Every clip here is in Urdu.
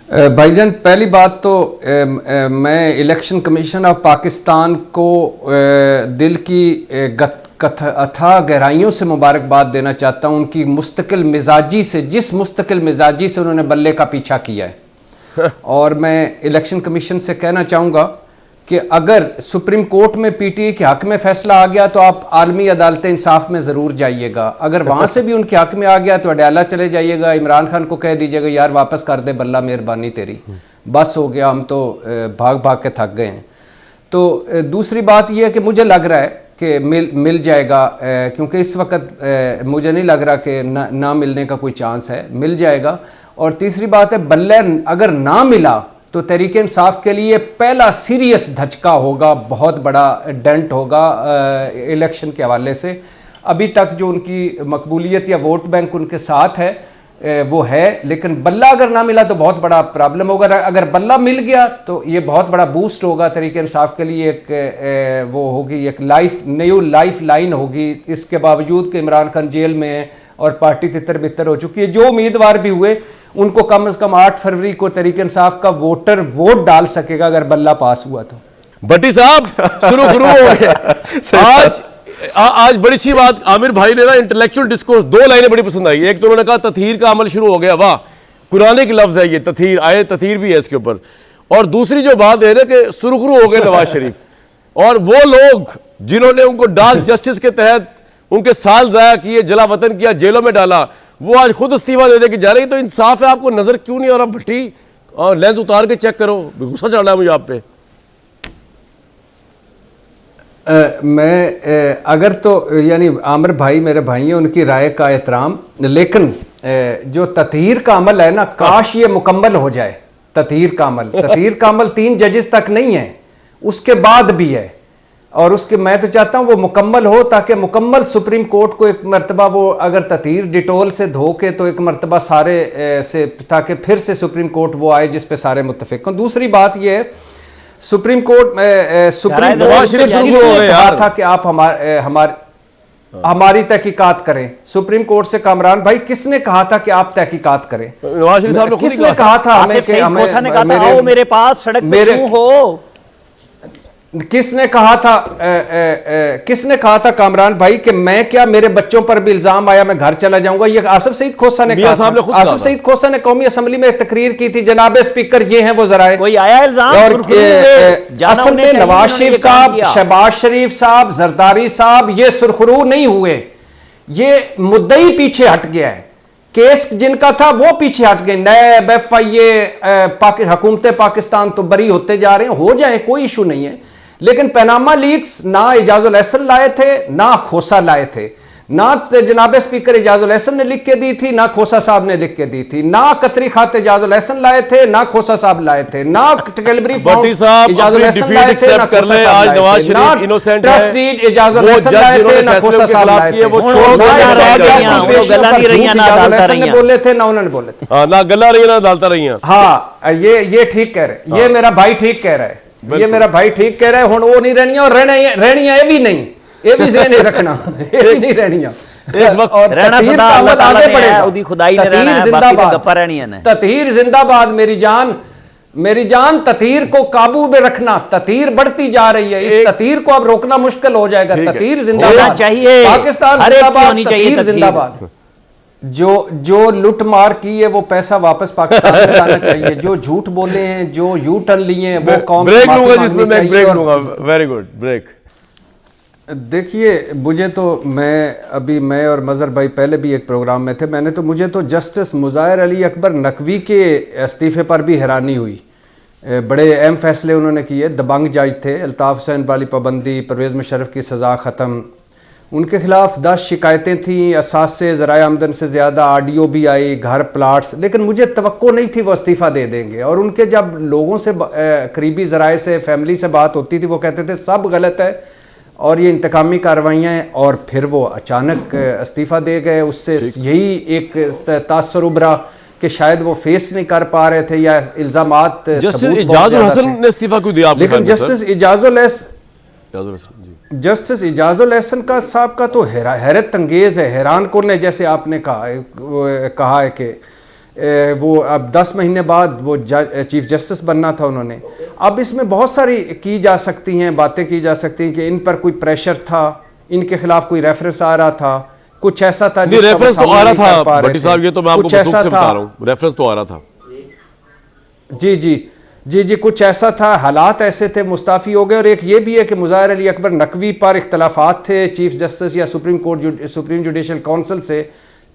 بھائی جان پہلی بات تو میں الیکشن کمیشن آف پاکستان کو دل کی اتھا گہرائیوں سے مبارکباد دینا چاہتا ہوں. ان کی مستقل مزاجی سے، جس مستقل مزاجی سے انہوں نے بلے کا پیچھا کیا ہے. اور میں الیکشن کمیشن سے کہنا چاہوں گا کہ اگر سپریم کورٹ میں پی ٹی آئی کے حق میں فیصلہ آ گیا تو آپ عالمی عدالت انصاف میں ضرور جائیے گا. اگر وہاں سے بھی ان کے حق میں آ گیا تو اڈیالہ چلے جائیے گا. عمران خان کو کہہ دیجیے گا یار واپس کر دے بلہ، مہربانی تیری، بس ہو گیا، ہم تو بھاگ بھاگ کے تھک گئے ہیں. تو دوسری بات یہ ہے کہ مجھے لگ رہا ہے کہ مل جائے گا، کیونکہ اس وقت مجھے نہیں لگ رہا کہ نہ ملنے کا کوئی چانس ہے، مل جائے گا. اور تیسری بات ہے بلے اگر نہ ملا تو تحریک انصاف کے لیے پہلا سیریس دھچکا ہوگا، بہت بڑا ڈنٹ ہوگا الیکشن کے حوالے سے. ابھی تک جو ان کی مقبولیت یا ووٹ بینک ان کے ساتھ ہے وہ ہے، لیکن بلہ اگر نہ ملا تو بہت بڑا پرابلم ہوگا. اگر بلہ مل گیا تو یہ بہت بڑا بوسٹ ہوگا تحریک انصاف کے لیے. ایک وہ ہوگی، ایک نیو لائف لائن ہوگی. اس کے باوجود کہ عمران خان جیل میں ہے اور پارٹی تتر بتر ہو چکی ہے، جو امیدوار بھی ہوئے ان کو کم از کم 8 فروری کو تحریک انصاف کا ووٹر ووٹ ڈال سکے گا اگر بلہ پاس ہوا تو. بٹی صاحب شروع ہو گیا. آج بڑی سی بات عامر بھائی نے نا انٹلیکچوئل ڈسکورس 2 لائنیں بڑی پسند آئی. ایک تو انہوں نے کہا تطہیر کا عمل شروع ہو گیا، واہ قرآن کی لفظ ہے یہ، تطہیر آئے تطہیر بھی ہے اس کے اوپر. اور دوسری جو بات ہے نا کہ سرخرو ہو گئے نواز شریف، اور وہ لوگ جنہوں نے ان کو ڈارک جسٹس کے تحت ان کے سال ضائع کیے، جلا وطن کیا، جیلوں میں ڈالا، وہ آج خود استعفیٰ دے کے جا رہی. تو انصاف ہے آپ کو نظر کیوں نہیں آ رہا بھٹی؟ اور لینس اتار کے چیک کرو، غصہ چڑھ رہا ہے مجھے آپ پہ. میں اگر تو یعنی عامر بھائی میرے بھائی ہیں، ان کی رائے کا احترام، لیکن جو تطہیر کا عمل ہے نا، کاش یہ مکمل ہو جائے. تطہیر کا عمل 3 ججز تک نہیں ہے، اس کے بعد بھی ہے. اور اس کے میں تو چاہتا ہوں وہ مکمل ہو تاکہ مکمل سپریم کورٹ کو ایک مرتبہ وہ اگر تطہیر ڈیٹول سے دھو کے تو ایک مرتبہ سارے سے، تاکہ پھر سے سپریم کورٹ وہ آئے جس پہ سارے متفق ہوں. دوسری بات یہ ہے سپریم کورٹ سے کہا تھا کہ آپ ہماری تحقیقات کریں. سپریم کورٹ سے کامران بھائی کس نے کہا تھا کہ آپ تحقیقات کریں؟ نواز شریف صاحب نے کس نے کہا تھا ہمیں کہ ہمیں میرے پاس سڑک پہ کیوں ہو؟ کس نے کہا تھا کامران بھائی کہ میں کیا، میرے بچوں پر بھی الزام آیا میں گھر چلا جاؤں گا؟ یہ آصف سعید کھوسہ نے کہا. آصف سعید کھوسہ نے قومی اسمبلی میں تقریر کی تھی، جناب اسپیکر یہ ہیں وہ ذرائع. کوئی آیا الزام؟ اصل میں نواز شریف صاحب، شہباز شریف صاحب، زرداری صاحب یہ سرخرو نہیں ہوئے، یہ مدعی پیچھے ہٹ گیا ہے. کیس جن کا تھا وہ پیچھے ہٹ گئے. نیب، ایف آئی اے، حکومت پاکستان تو بری ہوتے جا رہے ہیں، ہو جائیں، کوئی ایشو نہیں ہے. لیکن پیناما لیکس نہ اعجاز الاحسن لائے تھے، نہ کھوسہ لائے تھے، نہ جناب اسپیکر اعجاز الاحسن نے لکھ کے دی تھی، نہ کھوسہ صاحب نے لکھ کے دی تھی. نہ قطری خات اعجاز الاحسن لائے تھے، نہ کھوسہ صاحب لائے تھے. نہ کیلبری فاؤنڈ اعجاز الاحسن لائے تھے، نہ کھوسہ صاحب لائے تھے. نہ ٹرسٹ ڈیڈ اعجاز الاحسن لائے تھے، نہ کھوسہ صاحب لائے تھے. بولے تھے نہ انہوں نے بولے تھے. نہ گلا رہی نہ ڈالتا رہی ہیں. ہاں یہ ٹھیک کہہ رہے، یہ میرا بھائی ٹھیک کہہ رہا ہے، یہ میرا بھائی ٹھیک کہہ رہا ہے. ہن وہ نہیں رہنی اور رہنی ہے بھی نہیں، یہ بھی ذہن نہیں رکھنا، یہ بھی نہیں رہنی. تطہیر زندہ باد. میری جان تطہیر کو قابو میں رکھنا. تطہیر بڑھتی جا رہی ہے، اس تطہیر کو اب روکنا مشکل ہو جائے گا. تطہیر زندہ باد چاہیے، پاکستان زندہ باد، تطہیر زندہ باد. جو لٹ مار کی ہے وہ پیسہ واپس پاکستان میں لانا چاہیے. جو جھوٹ بولے ہیں، جو یو ٹرن لیے ہیں، وہ قوم بریک لوں گا جس میں میں بریک لوں گا. Very good break. دیکھیے مجھے تو میں اور مظہر بھائی پہلے بھی ایک پروگرام میں تھے، مجھے تو جسٹس مظاہر علی اکبر نقوی کے استعفے پر بھی حیرانی ہوئی. بڑے اہم فیصلے انہوں نے کیے. دبنگ جج تھے، الطاف حسین والی پابندی، پرویز مشرف کی سزا ختم. ان کے خلاف 10 شکایتیں تھیں، اثاثے، ذرائع آمدن سے زیادہ، آڈیو بھی آئی، گھر، پلاٹس. لیکن مجھے توقع نہیں تھی وہ استعفیٰ دے دیں گے. اور ان کے جب لوگوں سے، قریبی ذرائع سے، فیملی سے بات ہوتی تھی، وہ کہتے تھے سب غلط ہے اور یہ انتقامی کارروائیاں ہیں. اور پھر وہ اچانک استعفیٰ دے گئے. اس سے یہی ایک تاثر ابھرا کہ شاید وہ فیس نہیں کر پا رہے تھے یا الزامات. جسٹس اعجاز الحسن نے استعفیٰ کیوں دیا؟ لیکن جسٹس اعجاز الاحسن کا صاحب کا تو حیرت انگیز ہے، حیران کن ہے. جیسے آپ نے کہا ہے کہ وہ اب 10 مہینے بعد وہ چیف جسٹس بننا تھا انہوں نے. اب اس میں بہت ساری کی جا سکتی ہیں باتیں کی جا سکتی ہیں کہ ان پر کوئی پریشر تھا, ان کے خلاف کوئی ریفرنس آ رہا تھا, کچھ ایسا تھا ریفرنس تو آ رہا تھا بھٹی صاحب, یہ تو میں آپ کو بسوخ سے بتا رہا ہوں, ریفرنس تو آ رہا تھا. جی کچھ ایسا تھا, حالات ایسے تھے, مستعفی ہو گئے. اور ایک یہ بھی ہے کہ مظاہر علی اکبر نقوی پر اختلافات تھے چیف جسٹس یا سپریم جوڈیشل کونسل سے,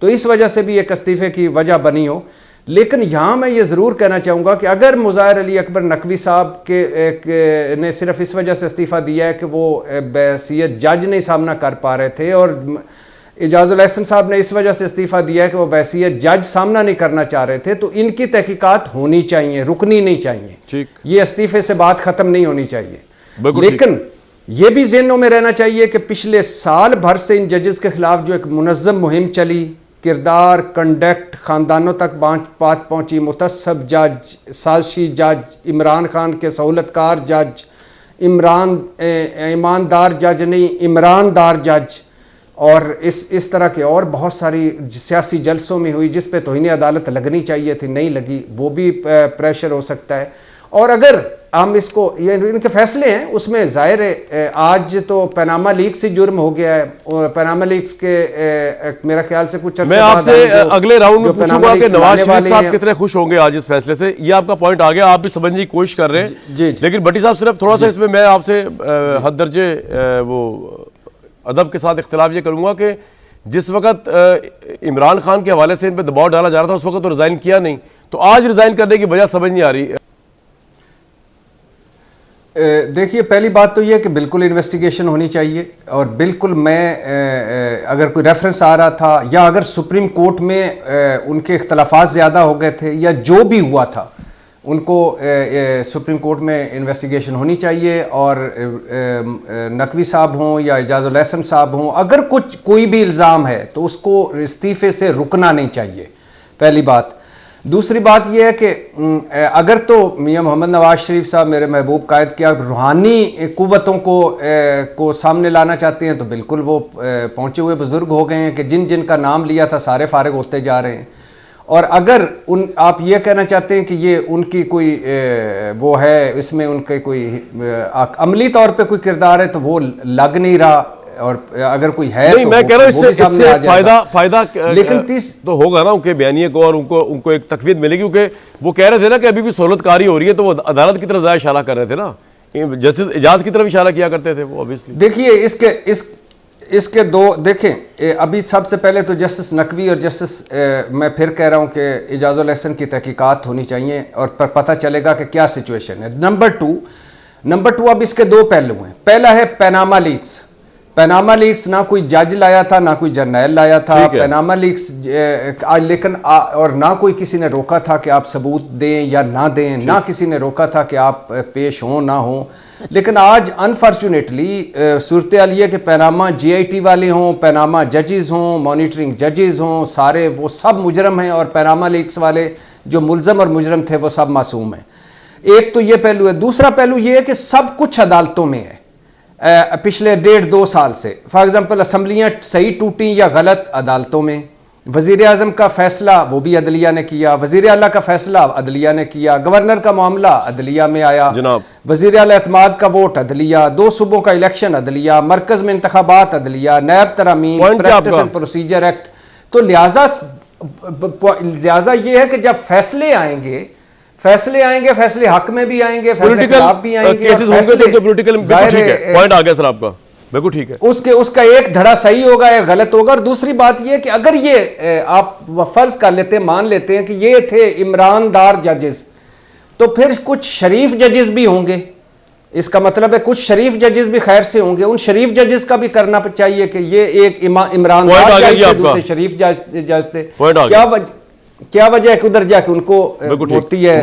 تو اس وجہ سے بھی ایک استعفے کی وجہ بنی ہو. لیکن یہاں میں یہ ضرور کہنا چاہوں گا کہ اگر مظاہر علی اکبر نقوی صاحب نے صرف اس وجہ سے استعفیٰ دیا ہے کہ وہ بحیثیت جج نہیں سامنا کر پا رہے تھے, اور اعجاز الاحسن صاحب نے اس وجہ سے استعفیٰ دیا ہے کہ وہ بحیثیت جج سامنا نہیں کرنا چاہ رہے تھے, تو ان کی تحقیقات ہونی چاہیے, رکنی نہیں چاہیے. یہ استعفے سے بات ختم نہیں ہونی چاہیے. لیکن یہ بھی ذہنوں میں رہنا چاہیے کہ پچھلے سال بھر سے ان ججز کے خلاف جو ایک منظم مہم چلی, کردار, کنڈکٹ خاندانوں تک بات پہنچی, متعصب جج, سازشی جج, عمران خان کے سہولت کار جج, ایماندار جج نہیں عمراندار جج, اور اس طرح کے اور بہت ساری سیاسی جلسوں میں ہوئی جس پہ توہین عدالت لگنی چاہیے تھی, نہیں لگی, وہ بھی پریشر ہو سکتا ہے. اور اگر ہم اس کو, یہ ان کے فیصلے ہیں, اس میں ظاہر ہے آج تو پیناما لیکس سے جرم ہو گیا ہے. پیناما لیکس کے میرا خیال سے کچھ میں آپ سے اگلے راؤنڈ میں پوچھوں گا کہ نواز شریف صاحب کتنے خوش ہوں گے آج اس فیصلے سے. یہ آپ کا پوائنٹ آ گیا, آپ بھی سمجھنے کی کوشش کر رہے ہیں, لیکن بھٹی صاحب صرف تھوڑا سا اس میں آپ سے حد درجے وہ ادب کے ساتھ اختلاف یہ کروں گا کہ جس وقت عمران خان کے حوالے سے ان پہ دباؤ ڈالا جا رہا تھا اس وقت تو ریزائن کیا نہیں, تو آج ریزائن کرنے کی وجہ سمجھ نہیں آ رہی. دیکھیے پہلی بات تو یہ کہ بالکل انویسٹیگیشن ہونی چاہیے, اور بالکل میں اگر کوئی ریفرنس آ رہا تھا یا اگر سپریم کورٹ میں ان کے اختلافات زیادہ ہو گئے تھے یا جو بھی ہوا تھا, ان کو سپریم کورٹ میں انویسٹیگیشن ہونی چاہیے. اور نقوی صاحب ہوں یا اعجاز الاحسن صاحب ہوں, اگر کوئی بھی الزام ہے تو اس کو استعفے سے رکنا نہیں چاہیے, پہلی بات. دوسری بات یہ ہے کہ اگر تو میاں محمد نواز شریف صاحب میرے محبوب قائد کیا روحانی قوتوں کو سامنے لانا چاہتے ہیں, تو بالکل وہ پہنچے ہوئے بزرگ ہو گئے ہیں کہ جن کا نام لیا تھا سارے فارغ ہوتے جا رہے ہیں. اور اگر آپ یہ کہنا چاہتے ہیں کہ یہ ان کی کوئی وہ ہے, اس میں ان کے کوئی عملی طور پہ کوئی کردار ہے, تو وہ لگ نہیں رہا. اور اگر کوئی ہے نہیں, میں کہہ رہا ہوں اس سے فائدہ لیکن تو ہوگا نا ان کے بیانیے کو, اور ان کو ایک تقویت ملے گی, کیونکہ وہ کہہ رہے تھے نا کہ ابھی بھی سہولت کاری ہو رہی ہے, تو وہ عدالت کی طرف زیادہ اشارہ کر رہے تھے نا, جسٹس اعجاز کی طرف اشارہ کیا کرتے تھے وہ. دیکھیے اس کے دو دیکھیں, ابھی سب سے پہلے تو جسٹس نقوی اور جسٹس میں پھر کہہ رہا ہوں کہ اعجاز الاحسن کی تحقیقات ہونی چاہیے, اور پر پتہ چلے گا کہ کیا سچویشن ہے. نمبر ٹو اب اس کے دو پہلو ہیں. پہلا ہے پیناما لیکس. پیناما لیکس نہ کوئی جج لایا تھا نہ کوئی جرنیل لایا تھا. پیناما لیکس لیکن اور نہ کوئی کسی نے روکا تھا کہ آپ ثبوت دیں یا نہ دیں, نہ کسی نے روکا تھا کہ آپ پیش ہوں نہ ہوں. لیکن آج انفارچونیٹلی صورتحال یہ کہ پیناما جی آئی ٹی والے ہوں, پیناما ججز ہوں, مانیٹرنگ ججز ہوں, سارے وہ سب مجرم ہیں, اور پیناما لیکس والے جو ملزم اور مجرم تھے وہ سب معصوم ہیں. ایک تو یہ پہلو ہے. دوسرا پہلو یہ ہے کہ سب کچھ عدالتوں میں ہے پچھلے 1.5-2 سال سے. فار ایگزامپل اسمبلیاں صحیح ٹوٹیں یا غلط, عدالتوں میں. وزیر اعظم کا فیصلہ وہ بھی عدلیہ نے کیا, وزیر اعلیٰ کا فیصلہ عدلیہ نے کیا, گورنر کا معاملہ عدلیہ میں آیا, وزیر اعلیٰ اعتماد کا ووٹ عدلیہ, 2 صوبوں کا الیکشن عدلیہ, مرکز میں انتخابات عدلیہ, نیب ترامیم, پریکٹس اینڈ پروسیجر ایکٹ. تو لہٰذا یہ ہے کہ جب فیصلے آئیں گے فیصلے حق میں بھی آئیں گے, فیصلے خلاف بھی آئیں گے. پوائنٹ آ گیا سر آپ کا, بالکل ٹھیک ہے. اس کا ایک دھڑا صحیح ہوگا یا غلط ہوگا. اور دوسری بات یہ کہ اگر یہ آپ فرض کر لیتے ہیں, مان لیتے ہیں کہ یہ تھے عمراندار ججز, تو پھر کچھ شریف ججز بھی ہوں گے. اس کا مطلب ہے کچھ شریف ججز بھی خیر سے ہوں گے. ان شریف ججز کا بھی کرنا چاہیے کہ یہ ایک عمراندار جج تھے, دوسرے شریف جج تھے. کیا وجہ ہے کہ ادھر جا کے ان کو ہوتی ہے